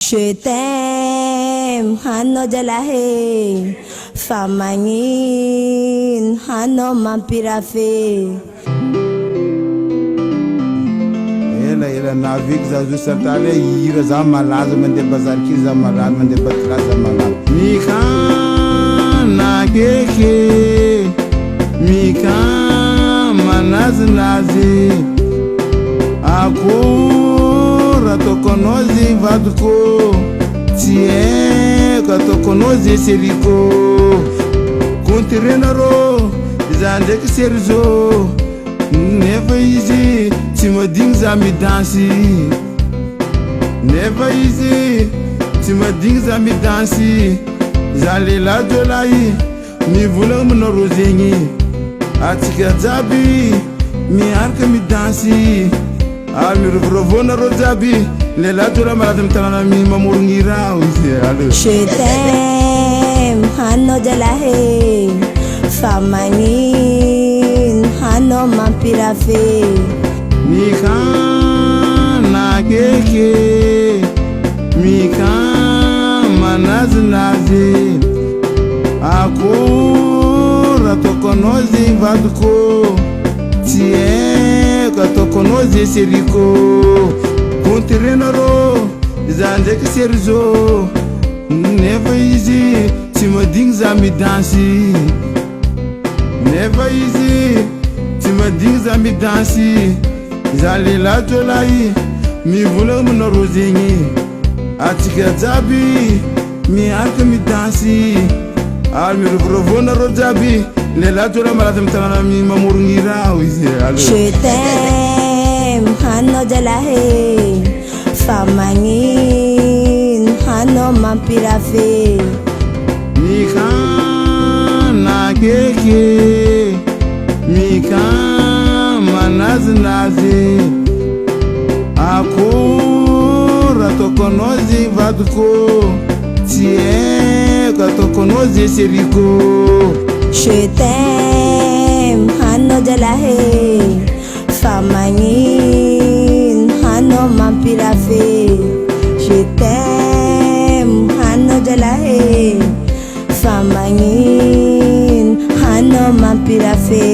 Je t'aime, hano jalahe, famangin, hano mampirafe. Ela navik za jusatale yira za malaza mende bazar ki za malaz mende bakra za malaz. Mikana keke, mikana manaz nazi, akura tokonozi vaduko, tie katokonozi seriko, kuntirenaro zande kiserzo, never easy. Tu me dis à me danser, never easy. Tu me dis à me danser. J'allais là de là, mi voulons me rosengi. Atika zabi, mi arke mi danser. Al mi revovo na rozabi, le la de la madame tana mi mamurungira. Je t'aime, hano jalahe, famangin, hano mampirafe. Mikana keke, mikana manazi nazi, akura tokonozi vaduko, tie katokonozi seriko, kuntirenaro zande kiserzo, never easy. Tu me dis à me danser, never easy. Tu me dis à me danser. J'allais là de là, mi voulons me rosengi. Atika zabi, mi arke mi dansi. Al mi revovo na rozabi, le la de la madame tana mi mamurungira. Je t'aime, hano jalahe, famangin, hano mampirafe. Mikana keke, mikana manazi nazi, akura tokonozi vaduko, tie katokonozi seriko. Je t'aime, hano jalahe, famangin, hano mampirafe. Je t'aime, hano jalahe, famangin, hano mampirafe.